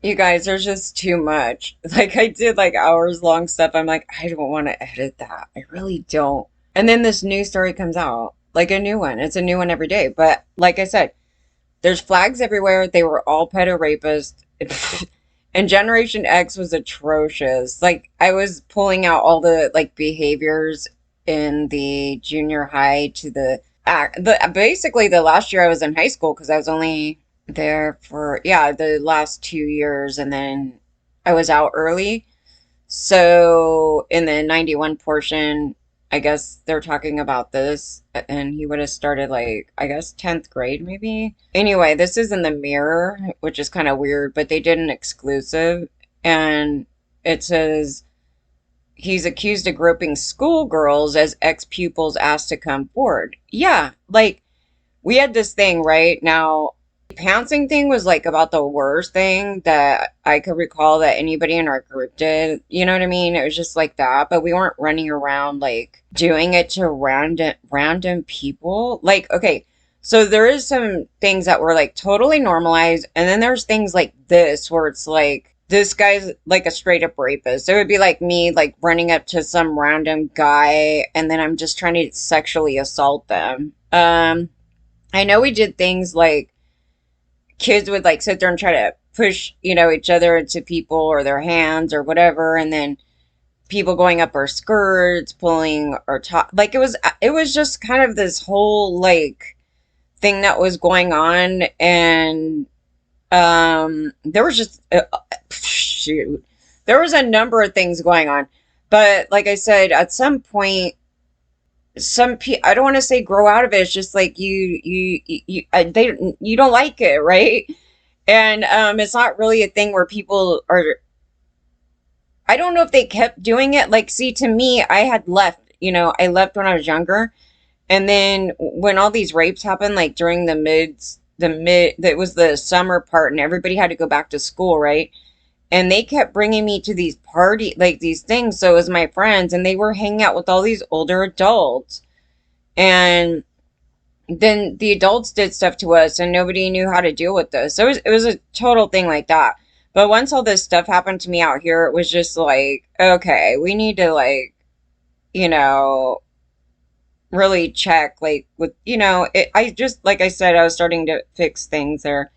You guys, there's just too much. Like, I did like hours long stuff. I'm like, I don't want to edit that. I really don't. And then this new story comes out, like a new one. It's a new one every day. But like I said, there's flags everywhere. They were all pedo rapists. And Generation X was atrocious. Like, I was pulling out all the like behaviors in the junior high to the basically the last year I was in high school because I was only there for, yeah, the last 2 years, and then I was out early. So in the 91 portion, I guess they're talking about this, and he would have started like, I guess, 10th grade maybe. Anyway, this is in the Mirror, which is kind of weird, but they did an exclusive, and it says he's accused of groping schoolgirls as ex-pupils asked to come forward. Yeah, like we had this thing right now. Pouncing thing was like about the worst thing that I could recall that anybody in our group did. You know what I mean? It was just like that, but we weren't running around like doing it to random people. Like, okay, so there is some things that were like totally normalized, and then there's things like this where it's like this guy's like a straight up rapist. So it would be like me like running up to some random guy and then I'm just trying to sexually assault them. I know we did things like kids would like sit there and try to push, each other into people or their hands or whatever, and then people going up our skirts, pulling our top. Like it was just kind of this whole like thing that was going on, and there was just shoot, there was a number of things going on, but like I said, at some point I don't want to say grow out of it. It's just like you don't like it, right? And it's not really a thing where people are. I don't know if they kept doing it. Like, see, to me, I had left. I left when I was younger, and then when all these rapes happened, like during that was the summer part, and everybody had to go back to school, right? And they kept bringing me to these like these things. So it was my friends, and they were hanging out with all these older adults, and then the adults did stuff to us and nobody knew how to deal with this. So it was a total thing like that. But once all this stuff happened to me out here, it was just like, okay, we need to like, you know, really check like with, I just, like I said, I was starting to fix things there.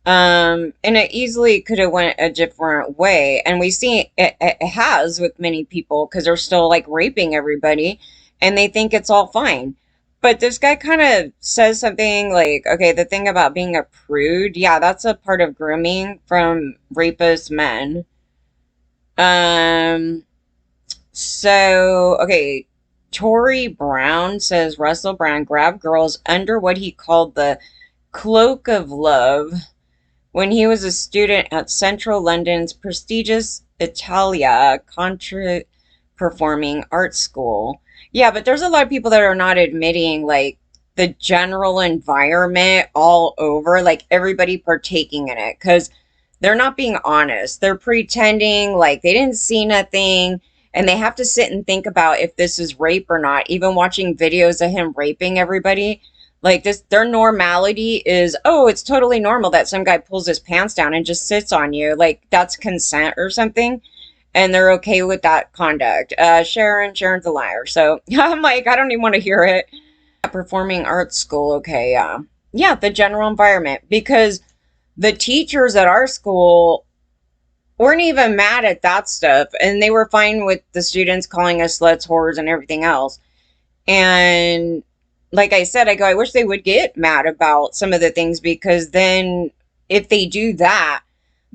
And it easily could have went a different way. And we see it has with many people because they're still like raping everybody and they think it's all fine. But this guy kind of says something like, okay, the thing about being a prude, yeah, that's a part of grooming from rapist men. Um, okay, Tori Brown says Russell Brand grabbed girls under what he called the cloak of love when he was a student at Central London's prestigious Italia contra performing arts school. Yeah, but there's a lot of people that are not admitting like the general environment all over, like everybody partaking in it, because they're not being honest. They're pretending like they didn't see nothing, and they have to sit and think about if this is rape or not. Even watching videos of him raping everybody, like this, their normality is, oh, it's totally normal that some guy pulls his pants down and just sits on you. Like that's consent or something. And they're okay with that conduct. Sharon's a liar. So I'm like, I don't even want to hear it. Performing arts school. Okay. Yeah. Yeah. The general environment, because the teachers at our school weren't even mad at that stuff. And they were fine with the students calling us sluts, whores, and everything else. And like I said, I wish they would get mad about some of the things, because then if they do that,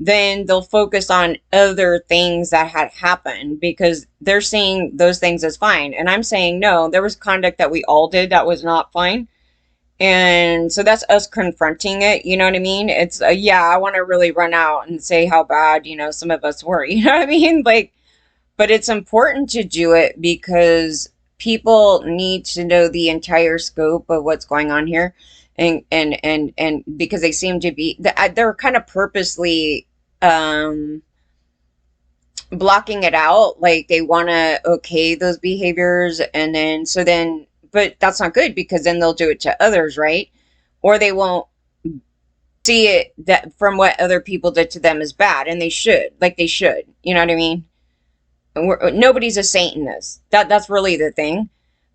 then they'll focus on other things that had happened because they're seeing those things as fine. And I'm saying, no, there was conduct that we all did that was not fine. And so that's us confronting it. You know what I mean? It's, yeah, I want to really run out and say how bad, some of us were. You know what I mean? Like, but it's important to do it because people need to know the entire scope of what's going on here. And because they seem to be, they're kind of purposely um blocking it out, like they want to okay those behaviors, and then but that's not good because then they'll do it to others, right? Or they won't see it that from what other people did to them as bad, and they should, you know what I mean? Nobody's a saint in this. That's really the thing.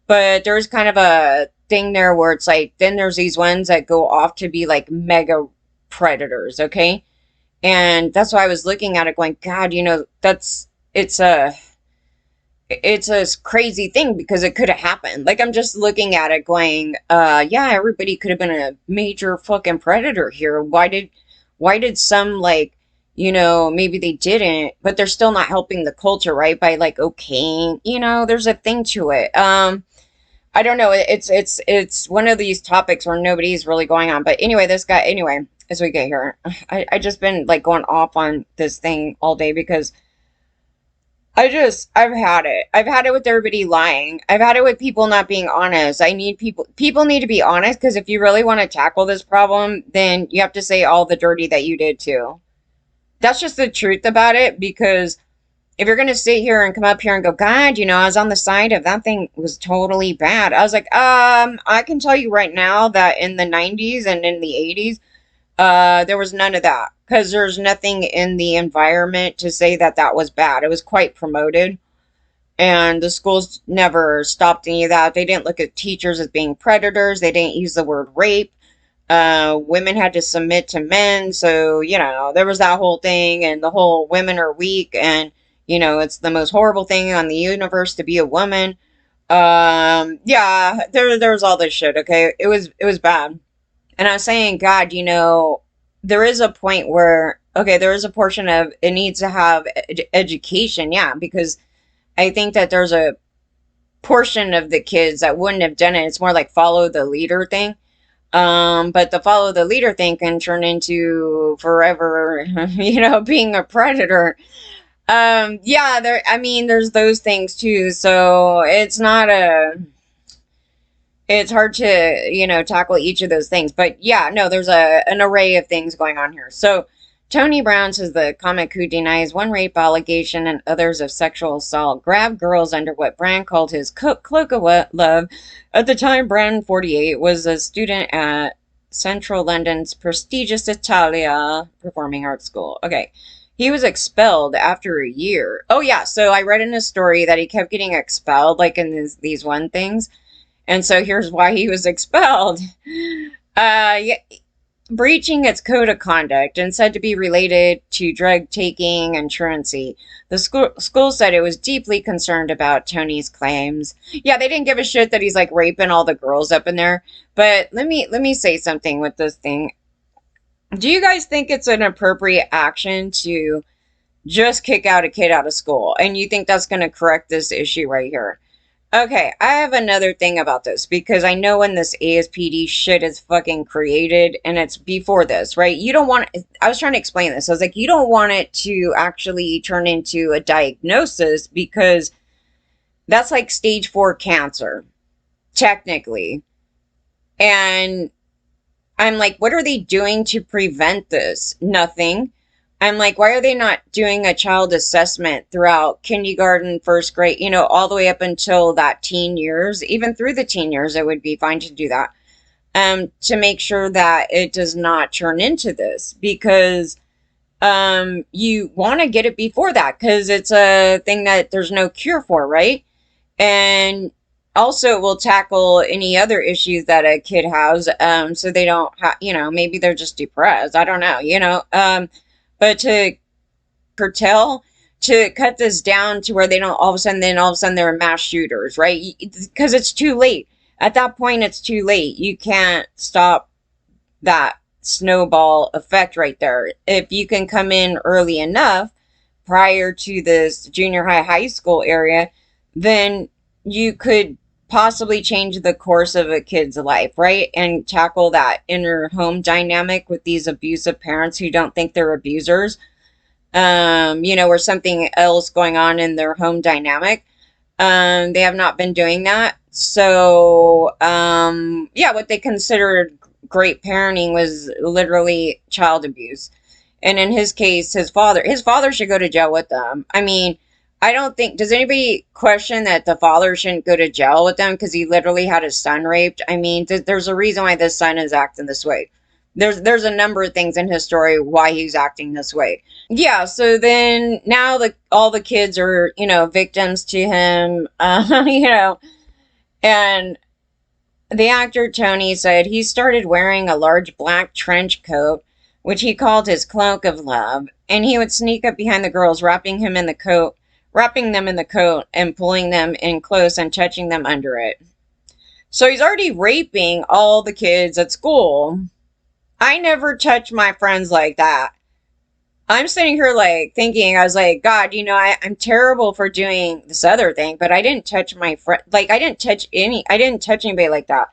But there's kind of a thing there where it's like, then there's these ones that go off to be like mega predators, okay? And that's why I was looking at it going, God, it's a it's a crazy thing because it could have happened. Like I'm just looking at it going, yeah, everybody could have been a major fucking predator here. Why did some like, maybe they didn't, but they're still not helping the culture, right? By like okaying, there's a thing to it. I don't know. It's one of these topics where nobody's really going on. But anyway, as we get here, I just been like going off on this thing all day because I've had it. I've had it with everybody lying. I've had it with people not being honest. People need to be honest because if you really want to tackle this problem, then you have to say all the dirty that you did too. That's just the truth about it because if you're going to sit here and come up here and go, God, I was on the side of that thing was totally bad. I was like, I can tell you right now that in the 90s and in the 80s, there was none of that because there's nothing in the environment to say that that was bad. It was quite promoted, and the schools never stopped any of that. They didn't look at teachers as being predators. They didn't use the word rape. Women had to submit to men, so there was that whole thing, and the whole women are weak, and it's the most horrible thing on the universe to be a woman. Yeah, there's all this shit. Okay, it was bad. And I was saying, God, there is a point where, okay, there is a portion of it needs to have education. Yeah, because I think that there's a portion of the kids that wouldn't have done it. It's more like follow the leader thing. But the follow the leader thing can turn into forever, being a predator. Yeah, there's those things too. So it's hard to, tackle each of those things. But yeah, no, there's an array of things going on here. So Tony Brown says the comic who denies one rape allegation and others of sexual assault grabbed girls under what Brand called his cloak of love. At the time, Brand, 48, was a student at Central London's prestigious Italia Performing Arts School. Okay. He was expelled after a year. Oh, yeah. So I read in a story that he kept getting expelled, like in these one things. And so here's why he was expelled. Yeah, breaching its code of conduct and said to be related to drug taking and truancy. The school said it was deeply concerned about Tony's claims. Yeah, they didn't give a shit that he's like raping all the girls up in there. But let me say something with this thing. Do you guys think it's an appropriate action to just kick out a kid out of school? And you think that's going to correct this issue right here? Okay, I have another thing about this because I know when this ASPD shit is fucking created and it's before this, right? You don't want, I was trying to explain this. I was like, you don't want it to actually turn into a diagnosis because that's like stage 4 cancer, technically. And I'm like, what are they doing to prevent this? Nothing. I'm like, why are they not doing a child assessment throughout kindergarten, first grade, all the way up until that teen years, even through the teen years, it would be fine to do that, to make sure that it does not turn into this because, you want to get it before that because it's a thing that there's no cure for, right? And also it will tackle any other issues that a kid has, so they don't have, maybe they're just depressed. I don't know, but to curtail, to cut this down to where they don't all of a sudden they're mass shooters, right? Because it's too late. At that point, it's too late. You can't stop that snowball effect right there. If you can come in early enough prior to this junior high school area, then you could possibly change the course of a kid's life, right? And tackle that inner home dynamic with these abusive parents who don't think they're abusers, or something else going on in their home dynamic. They have not been doing that. So, yeah, what they considered great parenting was literally child abuse. And in his case, his father should go to jail with them. I mean, I don't think, does anybody question that the father shouldn't go to jail with them because he literally had his son raped? I mean, there's a reason why this son is acting this way. There's a number of things in his story why he's acting this way. Yeah, so then now all the kids are, victims to him, and the actor Tony said he started wearing a large black trench coat, which he called his cloak of love, and he would sneak up behind the girls, wrapping them in the coat and pulling them in close and touching them under it. So he's already raping all the kids at school. I never touch my friends like that. I'm sitting here like thinking, I was like, God, I'm terrible for doing this other thing, but I didn't touch my friend. Like, I didn't touch anybody like that.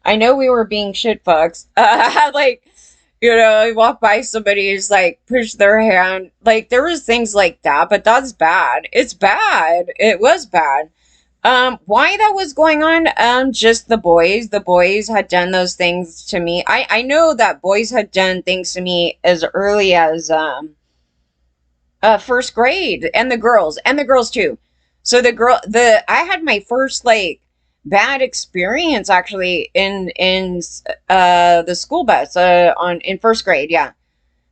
I know we were being shit fucks. Like, I walk by somebody who's like push their hand. Like, there was things like that, but that's bad. It's bad. It was bad. Why that was going on? Just the boys. The boys had done those things to me. I know that boys had done things to me as early as, first grade, and the girls too. So I had my first like bad experience actually in the school bus in first grade, yeah,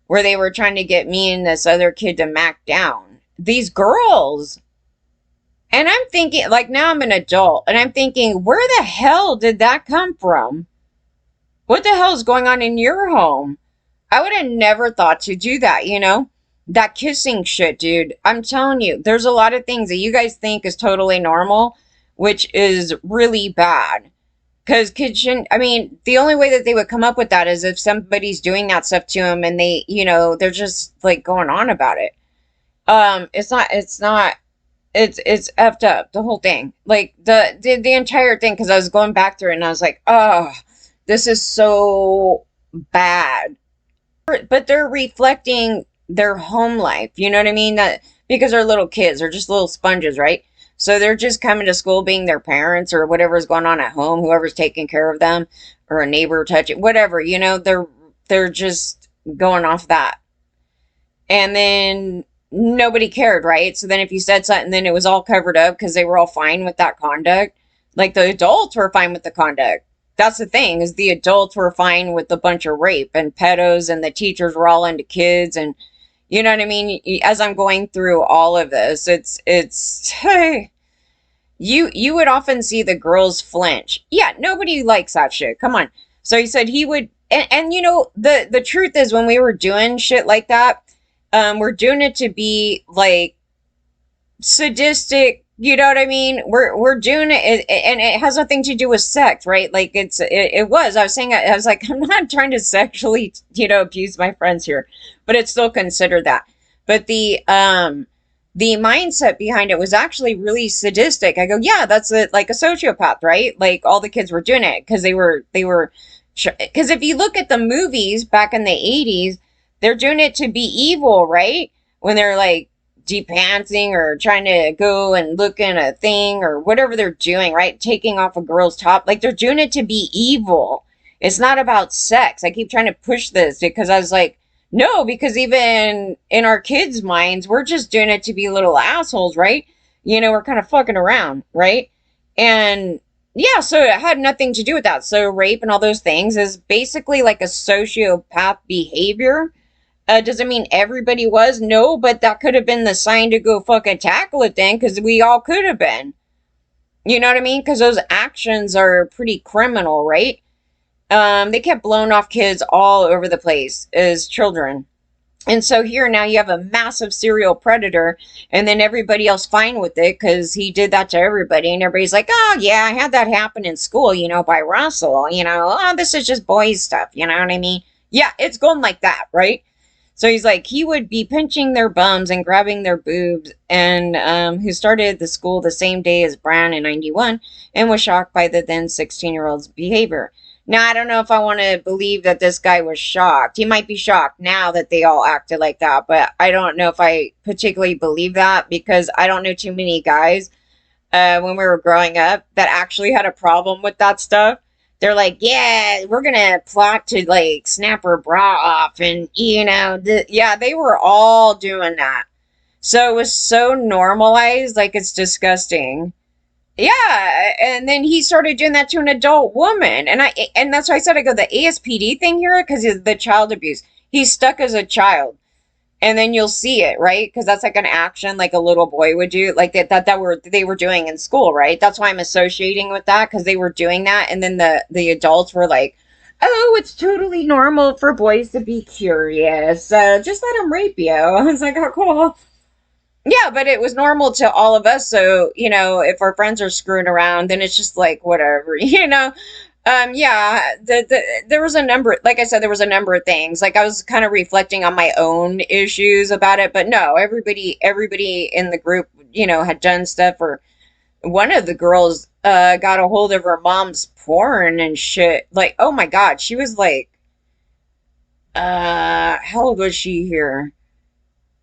where they were trying to get me and this other kid to mac down these girls. And I'm thinking, like, now I'm an adult and I'm thinking, where the hell did that come from? What the hell is going on in your home? I would have never thought to do that, That kissing shit, dude. I'm telling you, there's a lot of things that you guys think is totally normal, which is really bad. Because kids shouldn't, I mean, the only way that they would come up with that is if somebody's doing that stuff to them and they're just like going on about it. It's effed up, the whole thing. Like the entire thing, because I was going back through it and I was like, oh, this is so bad. But they're reflecting their home life. You know what I mean? That because they're little kids, they're just little sponges, right? So they're just coming to school being their parents or whatever's going on at home, whoever's taking care of them, or a neighbor touching, whatever, they're just going off that. And then nobody cared, right? So then if you said something, then it was all covered up because they were all fine with that conduct. Like the adults were fine with the conduct. That's the thing, is the adults were fine with a bunch of rape and pedos, and the teachers were all into kids, and you know what I mean? As I'm going through all of this, it's hey, you would often see the girls flinch. Yeah, nobody likes that shit. Come on. So he said he would, and the truth is, when we were doing shit like that, we're doing it to be like sadistic. You know what I mean? We're doing it, and it has nothing to do with sex, right? Like it was. I was saying, I was like, I'm not trying to sexually, abuse my friends here, but it's still considered that. But the mindset behind it was actually really sadistic. I go, yeah, that's like a sociopath, right? Like all the kids were doing it because they were because if you look at the movies back in the 80s, they're doing it to be evil, right? When they're like depantsing or trying to go and look in a thing or whatever they're doing, right? Taking off a girl's top. Like they're doing it to be evil. It's not about sex. I keep trying to push this because I was like, no, because even in our kids' minds, we're just doing it to be little assholes, right? We're kind of fucking around, right? And yeah, so it had nothing to do with that. So rape and all those things is basically like a sociopath behavior. Does it mean everybody was? No, but that could have been the sign to go fucking tackle it then, because we all could have been. You know what I mean? Because those actions are pretty criminal, right? They kept blowing off kids all over the place as children. And so here now you have a massive serial predator, and then everybody else fine with it because he did that to everybody, and everybody's like, oh yeah, I had that happen in school, by Russell, oh, this is just boys stuff, you know what I mean? Yeah, it's going like that, right? So he's like, he would be pinching their bums and grabbing their boobs, and who started the school the same day as Brown in 91 and was shocked by the then 16-year-old's behavior. Now, I don't know if I want to believe that this guy was shocked. He might be shocked now that they all acted like that, but I don't know if I particularly believe that because I don't know too many guys when we were growing up that actually had a problem with that stuff. They're like, yeah, we're going to plot to like snap her bra off. And, yeah, they were all doing that. So it was so normalized, like it's disgusting. Yeah, and then he started doing that to an adult woman, and that's why I said I go the ASPD thing here because the child abuse. He's stuck as a child, and then you'll see it, right? Because that's like an action like a little boy would do, like they were doing in school, right? That's why I'm associating with that because they were doing that, and then the adults were like, "Oh, it's totally normal for boys to be curious. Just let them rape you." I was like, "Oh, cool." Yeah, but it was normal to all of us. So, if our friends are screwing around, then it's just like whatever, yeah, there was a number, like I said, there was a number of things. Like I was kind of reflecting on my own issues about it, but no, everybody in the group, had done stuff. Or one of the girls got a hold of her mom's porn and shit. Like, oh my God, she was like, how old was she here?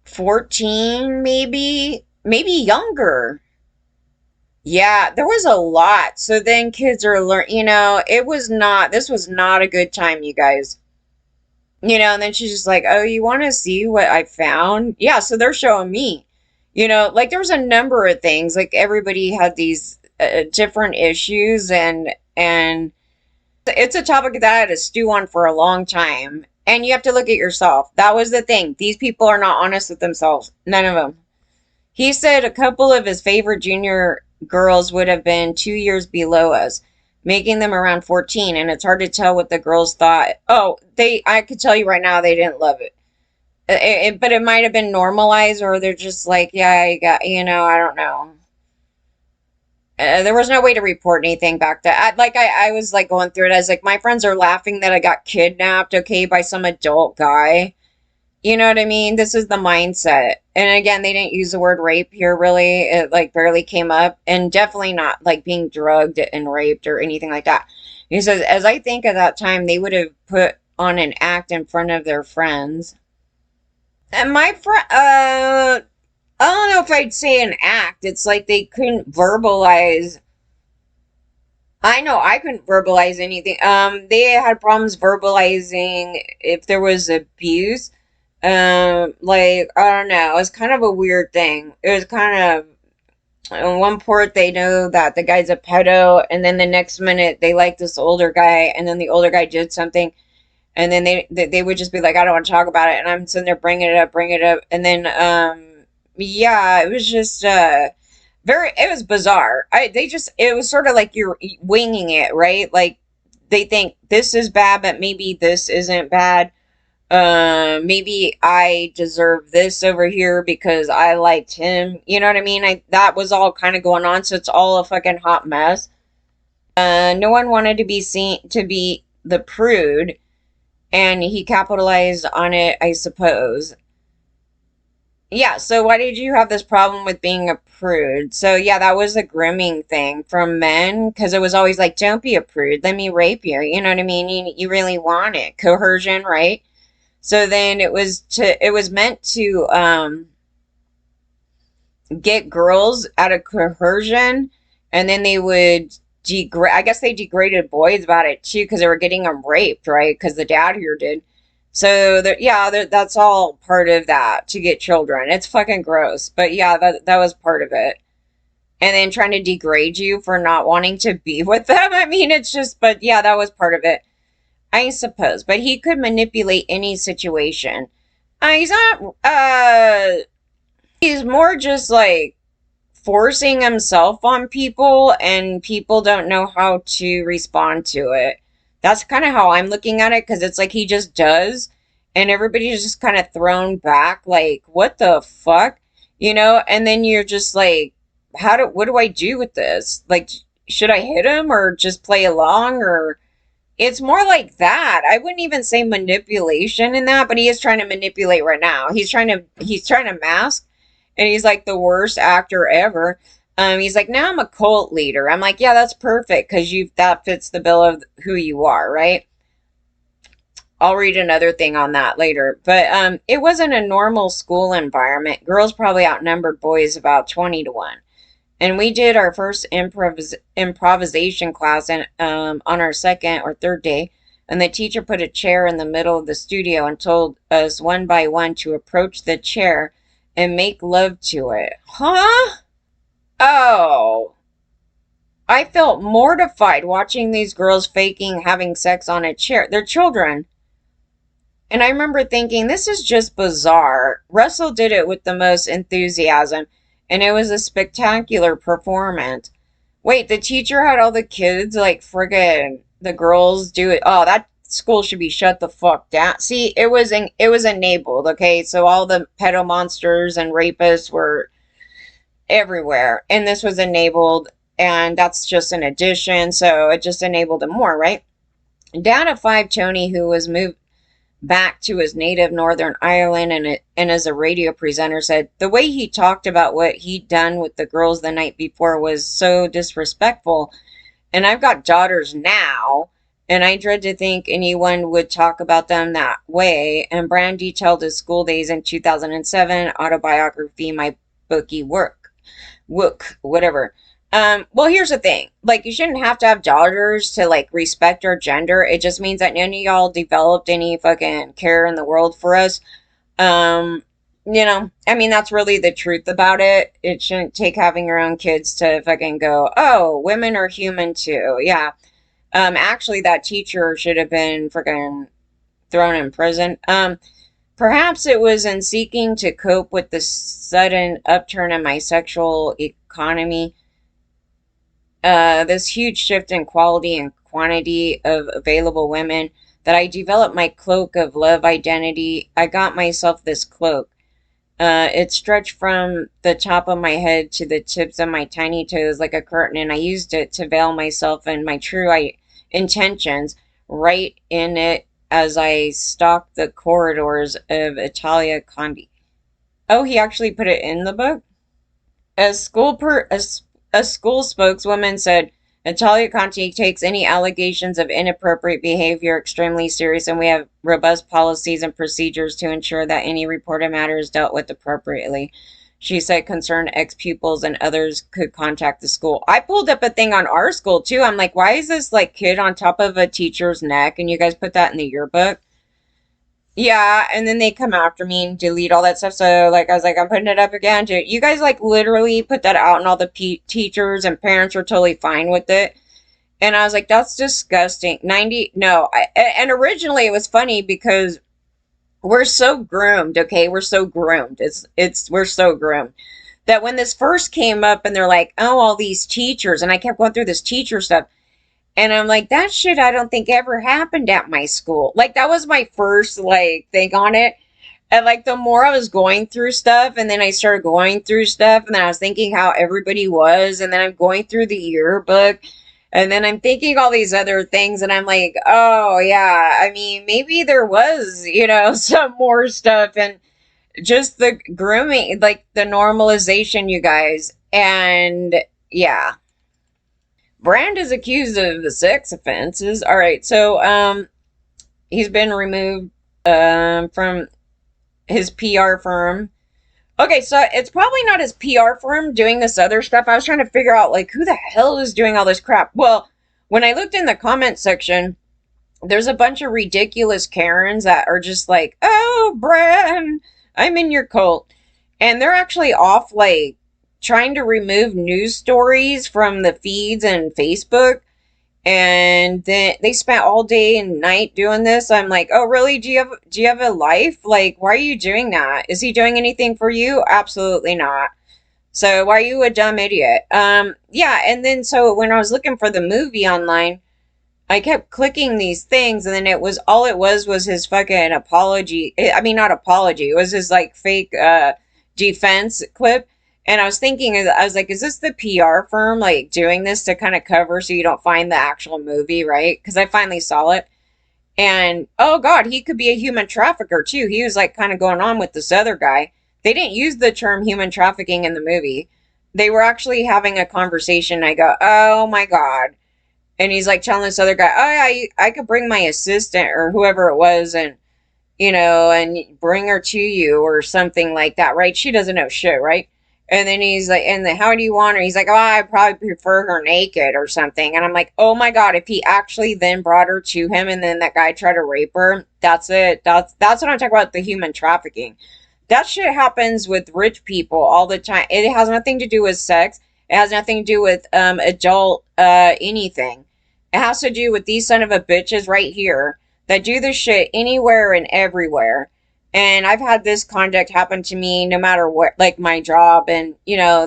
14, maybe younger. Yeah, there was a lot. So then kids are this was not a good time, you guys. And then she's just like, "Oh, you want to see what I found?" Yeah, so they're showing me. Like there was a number of things. Like everybody had these different issues, and it's a topic that I had to stew on for a long time. And you have to look at yourself. That was the thing. These people are not honest with themselves. None of them. He said a couple of his favorite junior girls would have been 2 years below us, making them around 14, and it's hard to tell what the girls thought. Oh, I could tell you right now they didn't love it. But it might have been normalized, or they're just like, yeah, I got, I don't know. There was no way to report anything back then. I was like going through it. I was like, my friends are laughing that I got kidnapped, okay, by some adult guy. You know what I mean? This is the mindset. And again, they didn't use the word rape here really. It like barely came up, and definitely not like being drugged and raped or anything like that. He says, as I think of that time, they would have put on an act in front of their friends. And my friend, I don't know if I'd say an act. It's like they couldn't verbalize. I know I couldn't verbalize anything. They had problems verbalizing if there was abuse. Like I don't know, it was kind of a weird thing. It was kind of on one port they know that the guy's a pedo, and then the next minute they like this older guy, and then the older guy did something, and then they would just be like, I don't want to talk about it, and I'm sitting there bring it up, and then yeah, it was just it was bizarre. It was sort of like you're winging it, right? Like they think this is bad, but maybe this isn't bad. Maybe I deserve this over here because I liked him. You know what I mean? That was all kind of going on, so it's all a fucking hot mess. No one wanted to be seen to be the prude, and he capitalized on it, I suppose. Yeah, so why did you have this problem with being a prude? So yeah, that was a grooming thing from men because it was always like, don't be a prude, let me rape you. You know what I mean? You really want it. Coercion, right? So then it was meant to get girls out of coercion, and then they would degrade. I guess they degraded boys about it too because they were getting them raped, right? Because the dad here did. So yeah, that's all part of that to get children. It's fucking gross, but yeah, that was part of it. And then trying to degrade you for not wanting to be with them. I mean, it's just, but yeah, that was part of it. I suppose, but he could manipulate any situation. He's not, he's more just like forcing himself on people, and people don't know how to respond to it. That's kind of how I'm looking at it because it's like he just does, and everybody's just kind of thrown back, like, what the fuck? And then you're just like, what do I do with this? Like, should I hit him or just play along? Or it's more like that. I wouldn't even say manipulation in that, but he is trying to manipulate right now. He's trying to mask, and he's like the worst actor ever. He's like, now I'm a cult leader. I'm like, yeah, that's perfect because you that fits the bill of who you are, right? I'll read another thing on that later. But it wasn't a normal school environment. Girls probably outnumbered boys about 20 to 1. And we did our first improvisation class on our second or third day. And the teacher put a chair in the middle of the studio and told us one by one to approach the chair and make love to it. Huh? Oh. I felt mortified watching these girls faking having sex on a chair. They're children. And I remember thinking, this is just bizarre. Russell did it with the most enthusiasm, and it was a spectacular performance. Wait, the teacher had all the kids, like, friggin' the girls do it. Oh, that school should be shut the fuck down. See, it was enabled, okay? So all the pedo monsters and rapists were everywhere, and this was enabled, and that's just an addition, so it just enabled them more, right? Down at 5, Tony, who was moved back to his native Northern Ireland and as a radio presenter said the way he talked about what he'd done with the girls the night before was so disrespectful. And I've got daughters now, and I dread to think anyone would talk about them that way. And Brand detailed his school days in 2007 autobiography, My Bookie whatever. Well, here's the thing. Like, you shouldn't have to have daughters to, like, respect our gender. It just means that none of y'all developed any fucking care in the world for us. Um, I mean, that's really the truth about it. It shouldn't take having your own kids to fucking go, oh, women are human too. Yeah. Actually, that teacher should have been freaking thrown in prison. Perhaps it was in seeking to cope with the sudden upturn in my sexual economy, this huge shift in quality and quantity of available women, that I developed my cloak of love identity. I got myself this cloak. It stretched from the top of my head to the tips of my tiny toes like a curtain, and I used it to veil myself and my intentions right in it as I stalked the corridors of Italia Conti. Oh, he actually put it in the book? A school spokeswoman said, Natalia Conti takes any allegations of inappropriate behavior extremely serious, and we have robust policies and procedures to ensure that any reported matter is dealt with appropriately. She said concerned ex-pupils and others could contact the school. I pulled up a thing on our school too. I'm like, why is this like kid on top of a teacher's neck? And you guys put that in the yearbook? Yeah, and then they come after me and delete all that stuff. So, like, I was like, I'm putting it up again. Dude, you guys, like, literally put that out, and all the teachers and parents were totally fine with it. And I was like, that's disgusting. 90, no. And originally it was funny because we're so groomed, okay? We're so groomed. We're so groomed that when this first came up and they're like, oh, all these teachers, and I kept going through this teacher stuff. And I'm like, that shit I don't think ever happened at my school. Like, that was my first, like, thing on it. And, like, the more I was going through stuff, and then I started going through stuff, and then I was thinking how everybody was, and then I'm going through the yearbook, and then I'm thinking all these other things, and I'm like, oh, yeah, I mean, maybe there was, some more stuff, and just the grooming, like, the normalization, you guys. And, yeah. Brand is accused of the sex offenses. All right, so he's been removed from his PR firm. Okay, so it's probably not his PR firm doing this other stuff. I was trying to figure out like who the hell is doing all this crap. Well, when I looked in the comment section, there's a bunch of ridiculous Karens that are just like, "Oh, Brand, I'm in your cult," and they're actually off like trying to remove news stories from the feeds and Facebook. And then they spent all day and night doing this. I'm like, oh really? Do you have a life? Like, why are you doing that? Is he doing anything for you? Absolutely not. So why are you a dumb idiot? Yeah, and then so when I was looking for the movie online, I kept clicking these things, and then it was his fucking apology. I mean, not apology. It was his like fake defense clip. And I was thinking, I was like, is this the PR firm like doing this to kind of cover so you don't find the actual movie, right? Because I finally saw it. And oh God, he could be a human trafficker too. He was like kind of going on with this other guy. They didn't use the term human trafficking in the movie. They were actually having a conversation. I go, oh my God. And he's like telling this other guy, oh yeah, I could bring my assistant or whoever it was and and bring her to you or something like that, right? She doesn't know shit, right? And then he's like, and then how do you want her? He's like, oh, I probably prefer her naked or something. And I'm like, oh my God, if he actually then brought her to him and then that guy tried to rape her, that's it. That's what I'm talking about, the human trafficking. That shit happens with rich people all the time. It has nothing to do with sex. It has nothing to do with adult anything. It has to do with these son of a bitches right here that do this shit anywhere and everywhere. And I've had this conduct happen to me no matter what, like my job and,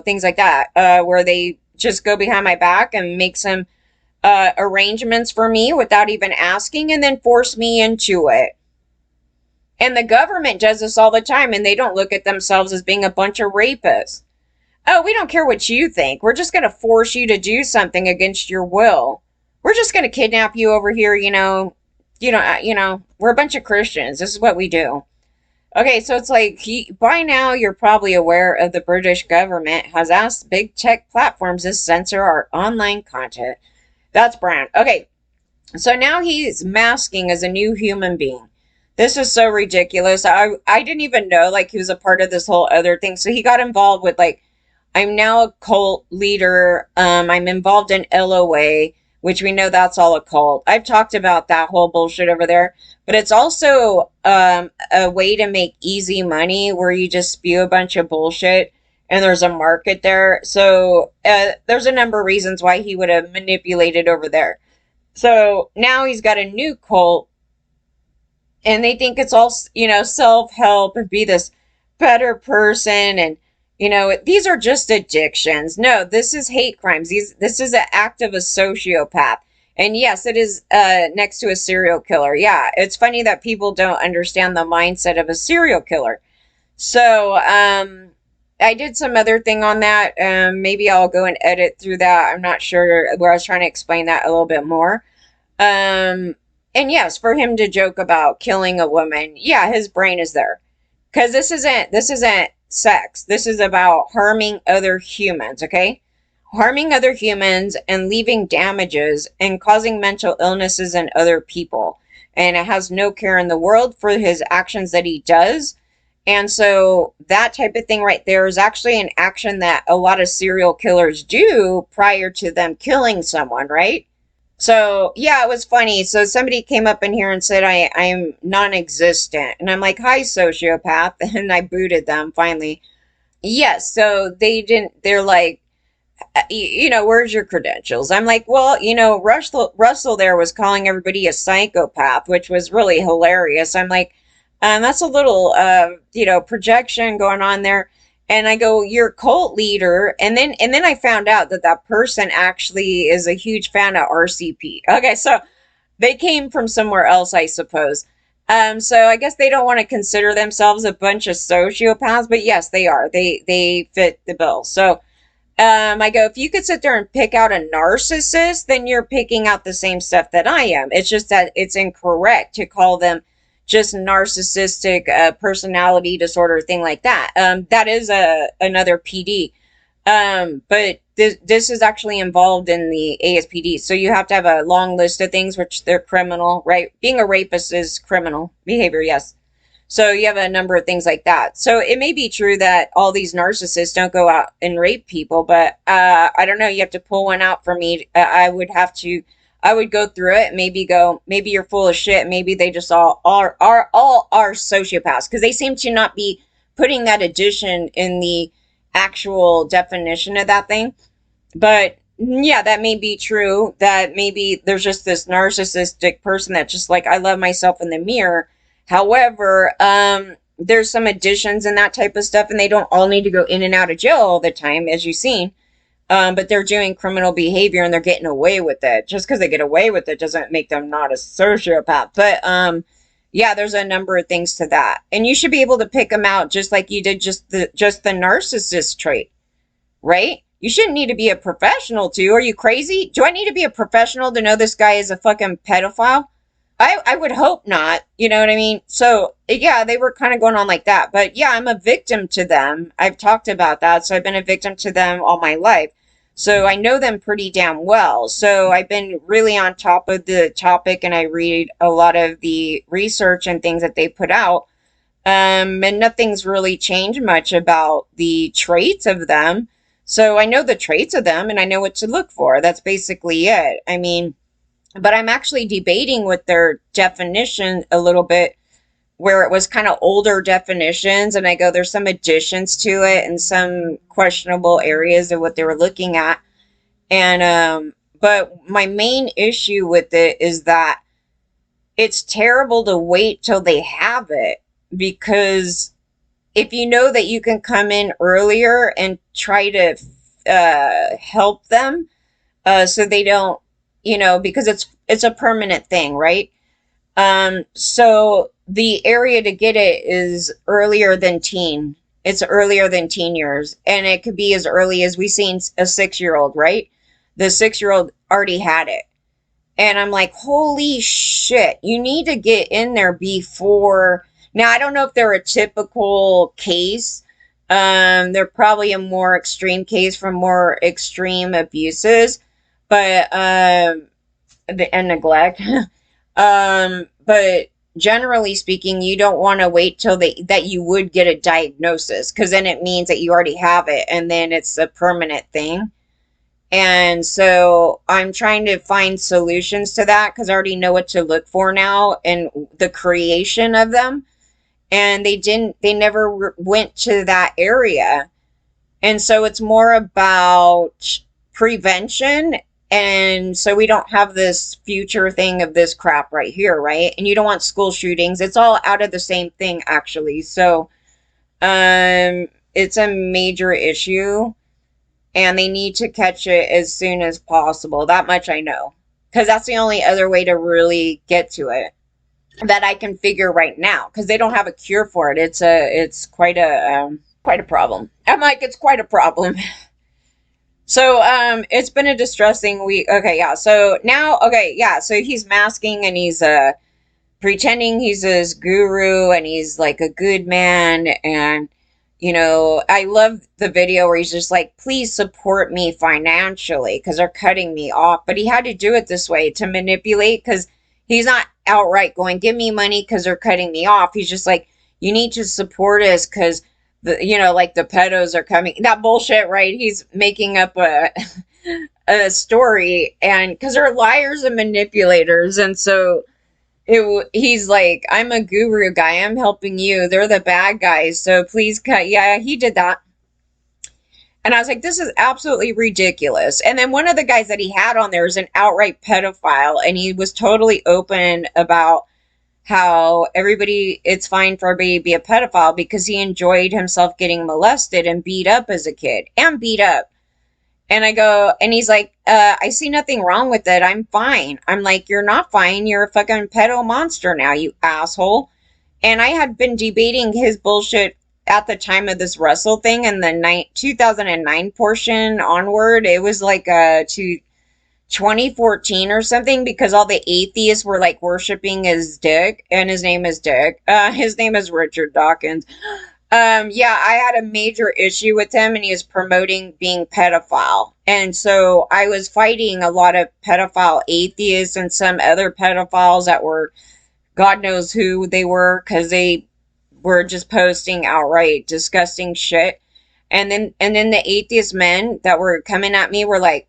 things like that, where they just go behind my back and make some arrangements for me without even asking and then force me into it. And the government does this all the time, and they don't look at themselves as being a bunch of rapists. Oh, we don't care what you think. We're just going to force you to do something against your will. We're just going to kidnap you over here, we're a bunch of Christians. This is what we do. Okay, so it's like, by now you're probably aware of the British government has asked big tech platforms to censor our online content. That's Brown. Okay, so now he's masking as a new human being. This is so ridiculous. I didn't even know, like, he was a part of this whole other thing. So he got involved with, like, I'm now a cult leader. I'm involved in LOA, which we know that's all a cult. I've talked about that whole bullshit over there. But it's also a way to make easy money where you just spew a bunch of bullshit and there's a market there. So there's a number of reasons why he would have manipulated over there. So now he's got a new cult and they think it's all, self-help and be this better person. And, these are just addictions. No, this is hate crimes. This is an act of a sociopath. And yes, it is next to a serial killer. Yeah, it's funny that people don't understand the mindset of a serial killer. So I did some other thing on that. Maybe I'll go and edit through that. I'm not sure where I was trying to explain that a little bit more. And yes, for him to joke about killing a woman, yeah, his brain is there. Because this isn't sex. This is about harming other humans, okay? Harming other humans and leaving damages and causing mental illnesses in other people. And it has no care in the world for his actions that he does. And so that type of thing right there is actually an action that a lot of serial killers do prior to them killing someone, right? So yeah, it was funny. So somebody came up in here and said I'm non-existent. And I'm like, hi, sociopath. And I booted them finally. Yes, so they're like, where's your credentials? I'm like, well, Russell there was calling everybody a psychopath, which was really hilarious. I'm like, that's a little, projection going on there. And I go, you're a cult leader. And then I found out that person actually is a huge fan of RCP. Okay, so they came from somewhere else, I suppose. So I guess they don't want to consider themselves a bunch of sociopaths, but yes, they are. They fit the bill. So I go, if you could sit there and pick out a narcissist, then you're picking out the same stuff that I am. It's just that it's incorrect to call them just narcissistic personality disorder, thing like that. That is another PD. But this is actually involved in the ASPD. So you have to have a long list of things, which they're criminal, right? Being a rapist is criminal behavior, yes. So you have a number of things like that. So it may be true that all these narcissists don't go out and rape people, but I don't know. You have to pull one out for me. I would go through it. Maybe you're full of shit. Maybe they just all are sociopaths, because they seem to not be putting that addition in the actual definition of that thing. But yeah, that may be true, that maybe there's just this narcissistic person that just like, I love myself in the mirror. However, there's some additions and that type of stuff, and they don't all need to go in and out of jail all the time, as you've seen. But they're doing criminal behavior and they're getting away with it. Just because they get away with it doesn't make them not a sociopath. But yeah, there's a number of things to that, and you should be able to pick them out just like you did just the narcissist trait, right? You shouldn't need to be a professional to. Are you crazy? Do I need to be a professional to know this guy is a fucking pedophile? I would hope not. You know what I mean? So yeah, they were kind of going on like that. But yeah, I'm a victim to them. I've talked about that. So I've been a victim to them all my life. So I know them pretty damn well. So I've been really on top of the topic, and I read a lot of the research and things that they put out. And nothing's really changed much about the traits of them. So I know the traits of them and I know what to look for. That's basically it. I mean, but I'm actually debating with their definition a little bit, where it was kind of older definitions, and I go, there's some additions to it and some questionable areas of what they were looking at. And but my main issue with it is that it's terrible to wait till they have it, because if you know that you can come in earlier and try to help them, so they don't, because it's a permanent thing, right? So the area to get it is earlier than teen. It's earlier than teen years, and it could be as early as we seen a 6 year old, right? The 6 year old already had it. And I'm like, holy shit, you need to get in there before. Now, I don't know if they're a typical case. They're probably a more extreme case from more extreme abuses, but, and neglect. But generally speaking, you don't want to wait till that you would get a diagnosis, because then it means that you already have it and then it's a permanent thing. And so I'm trying to find solutions to that, because I already know what to look for now and the creation of them. And they never went to that area. And so it's more about prevention. And so we don't have this future thing of this crap right here, right? And you don't want school shootings. It's all out of the same thing, actually. So it's a major issue, and they need to catch it as soon as possible. That much I know, because that's the only other way to really get to it that I can figure right now, because they don't have a cure for it. It's quite a problem. I'm like, it's quite a problem. So it's been a distressing week. Okay, yeah. So now, okay, yeah. So he's masking, and he's pretending he's this guru, and he's like a good man. And I love the video where he's just like, please support me financially because they're cutting me off. But he had to do it this way to manipulate, because he's not outright going, give me money because they're cutting me off. He's just like, you need to support us because like the pedos are coming. That bullshit, right? He's making up a story, and because they're liars and manipulators. And so he's like, I'm a guru guy. I'm helping you. They're the bad guys. So please cut. Yeah, he did that. And I was like, this is absolutely ridiculous. And then one of the guys that he had on there is an outright pedophile. And he was totally open about how it's fine for everybody to be a pedophile, because he enjoyed himself getting molested and beat up as a kid and beat up. And I go, and he's like, I see nothing wrong with it. I'm fine. I'm like, you're not fine. You're a fucking pedo monster now, you asshole. And I had been debating his bullshit at the time of this Russell thing, and the 2009 portion onward. It was like to 2014 or something, because all the atheists were like worshiping his dick, and his name is Dick. His name is Richard Dawkins. Yeah, I had a major issue with him, and he was promoting being pedophile. And so I was fighting a lot of pedophile atheists and some other pedophiles that were, God knows who they were, because they were just posting outright disgusting shit. And then the atheist men that were coming at me were like,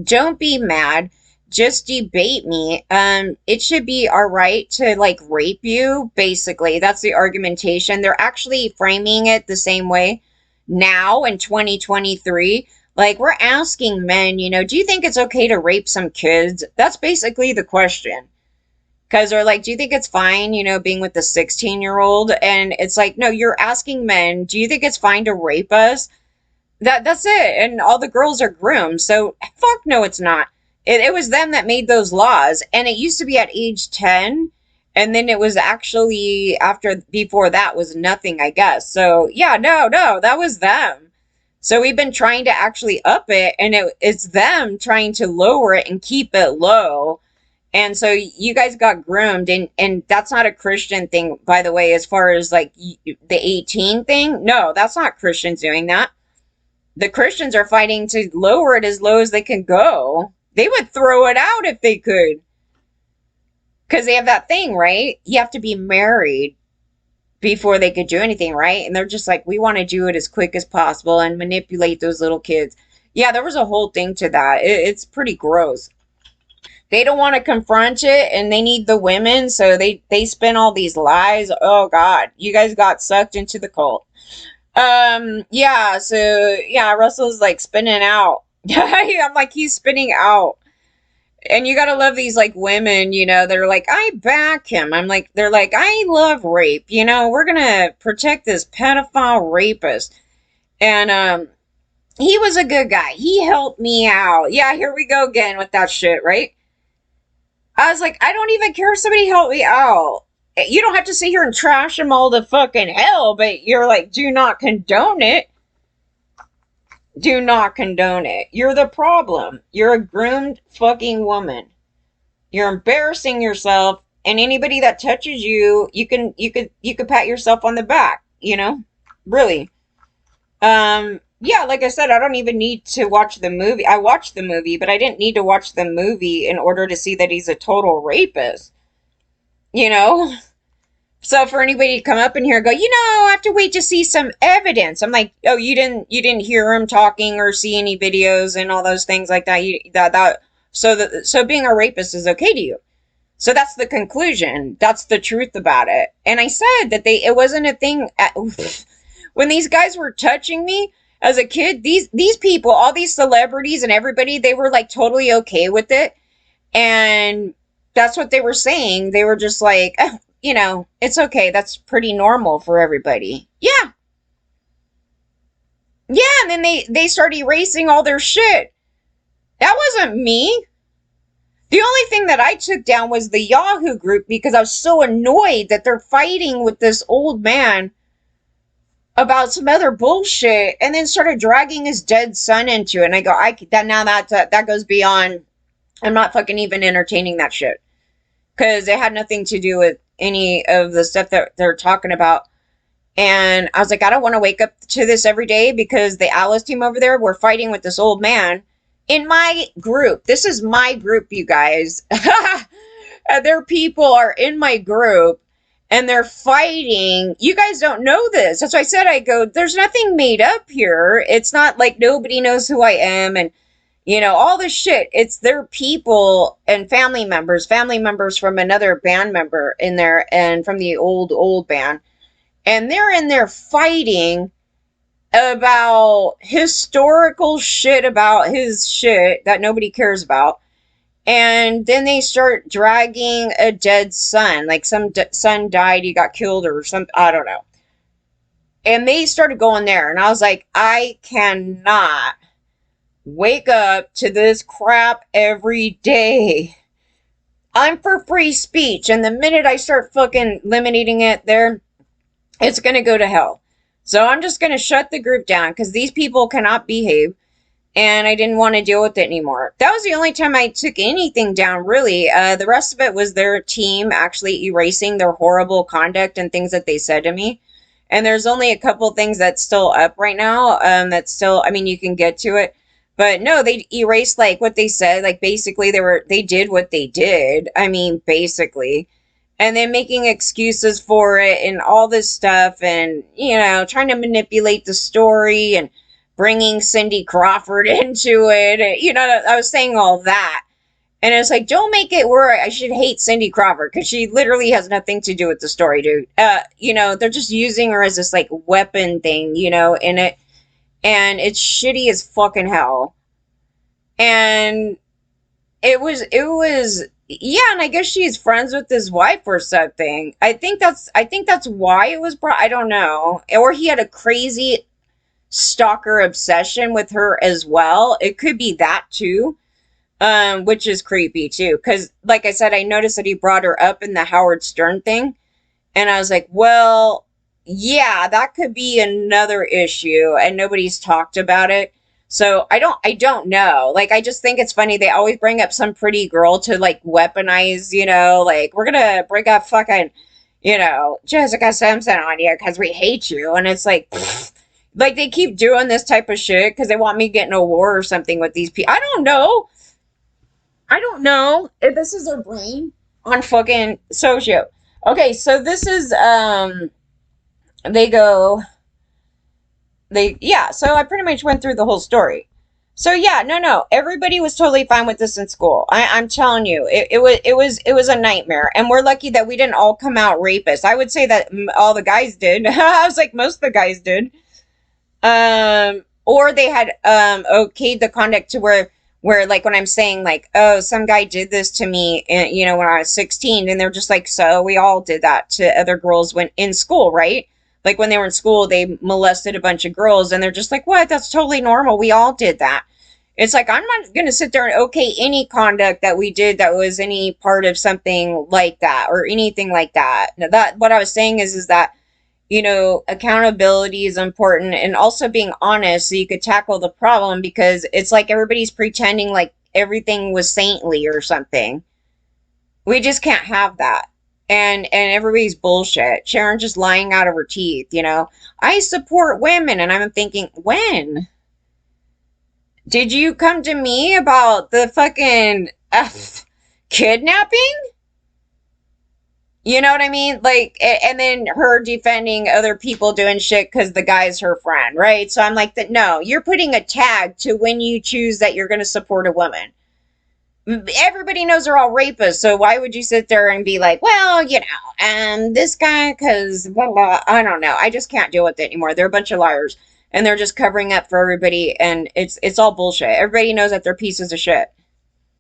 don't be mad. Just debate me. It should be our right to like rape you. Basically, that's the argumentation. They're actually framing it the same way now in 2023. Like, we're asking men, do you think it's okay to rape some kids? That's basically the question. Because they're like, do you think it's fine, being with the 16-year-old? And it's like, no, you're asking men, do you think it's fine to rape us? That's it. And all the girls are groomed. So fuck no, it's not. It was them that made those laws, and it used to be at age 10, and then it was actually before that was nothing, I guess. So yeah, no, that was them. So we've been trying to actually up it, and it's them trying to lower it and keep it low. And so you guys got groomed, and that's not a Christian thing, by the way, as far as like the 18 thing. No, that's not Christians doing that. The Christians are fighting to lower it as low as they can go. They would throw it out if they could. Because they have that thing, right? You have to be married before they could do anything, right? And they're just like, we want to do it as quick as possible and manipulate those little kids. Yeah, there was a whole thing to that. It's pretty gross. They don't want to confront it, and they need the women, so they spin all these lies. Oh God, you guys got sucked into the cult. Yeah, so yeah, Russell's like spinning out. I'm like, he's spinning out. And you gotta love these like women, they're like, I back him. They're like, I love rape, we're gonna protect this pedophile rapist. And he was a good guy. He helped me out. Yeah, here we go again with that shit, right? I was like, I don't even care if somebody helped me out. You don't have to sit here and trash him all to fucking hell, but you're like, do not condone it. Do not condone it. You're the problem. You're a groomed fucking woman. You're embarrassing yourself, and anybody that touches you, you could pat yourself on the back, Really. Yeah, like I said, I don't even need to watch the movie. I watched the movie, but I didn't need to watch the movie in order to see that he's a total rapist. You know? So for anybody to come up in here and go, I have to wait to see some evidence. I'm like, oh, you didn't hear him talking or see any videos and all those things like that. So being a rapist is okay to you. So that's the conclusion. That's the truth about it. And I said that it wasn't a thing when these guys were touching me as a kid. These people, all these celebrities and everybody, they were like totally okay with it. And that's what they were saying. They were just like, it's okay. That's pretty normal for everybody. Yeah. Yeah. And then they started erasing all their shit. That wasn't me. The only thing that I took down was the Yahoo group because I was so annoyed that they're fighting with this old man about some other bullshit, and then started dragging his dead son into it. And I go, that goes beyond. I'm not fucking even entertaining that shit because it had nothing to do with any of the stuff that they're talking about. And I was like, I don't want to wake up to this every day because the Alice team over there were fighting with this old man in my group. This is my group, you guys. Their people are in my group and they're fighting. You guys don't know this. That's why I said, I go, there's nothing made up here. It's not like nobody knows who I am and all this shit. It's their people and family members from another band member in there and from the old band. And they're in there fighting about historical shit about his shit that nobody cares about. And then they start dragging a dead son, like some son died, he got killed or something, I don't know. And they started going there, and I was like, I cannot wake up to this crap every day. I'm for free speech, and the minute I start fucking eliminating it there, it's gonna go to hell. So I'm just gonna shut the group down because these people cannot behave. And I didn't want to deal with it anymore. That was the only time I took anything down, really. The rest of it was their team actually erasing their horrible conduct and things that they said to me. And there's only a couple things that's still up right now. That's still, you can get to it. But no, they erased like what they said. Like basically they did what they did. Basically. And then making excuses for it and all this stuff and, trying to manipulate the story and bringing Cindy Crawford into it. I was saying all that. And it's like, don't make it where I should hate Cindy Crawford because she literally has nothing to do with the story, dude. They're just using her as this like weapon thing, in it. And it's shitty as fucking hell. And it was, yeah, and I guess she's friends with his wife or something. I think that's why it was brought. I don't know. Or he had a crazy stalker obsession with her as well. It could be that too, which is creepy too. Because, like I said, I noticed that he brought her up in the Howard Stern thing, and I was like, well, yeah, that could be another issue, and nobody's talked about it. So I don't know. Like, I just think it's funny. They always bring up some pretty girl to like weaponize, like we're gonna bring up fucking, Jessica Simpson on you because we hate you, and it's like. Like, they keep doing this type of shit because they want me getting a war or something with these people. I don't know if this is their brain on fucking socio. Okay, so this is, so I pretty much went through the whole story. So yeah, no, everybody was totally fine with this in school. I'm telling you, it was a nightmare, and we're lucky that we didn't all come out rapists. I would say that all the guys did. I was like most of the guys did. Or they had okayed the conduct to where like when I'm saying like, oh, some guy did this to me, and when I was 16, and they're just like, so we all did that to other girls when in school, right? Like when they were in school, they molested a bunch of girls, and they're just like, what? That's totally normal. We all did that. It's like I'm not gonna sit there and okay any conduct that we did that was any part of something like that or anything like that. Now, that what I was saying is that accountability is important and also being honest so you could tackle the problem because it's like everybody's pretending like everything was saintly or something. We just can't have that. And everybody's bullshit. Sharon just lying out of her teeth. I support women and I'm thinking, when? Did you come to me about the fucking kidnapping? You know what I mean? Like, and then her defending other people doing shit because the guy's her friend, right? So I'm like, that no, you're putting a tag to when you choose that you're going to support a woman. Everybody knows they're all rapists, so why would you sit there and be like, well, this guy, because blah, blah, I don't know. I just can't deal with it anymore. They're a bunch of liars, and they're just covering up for everybody, and it's all bullshit. Everybody knows that they're pieces of shit.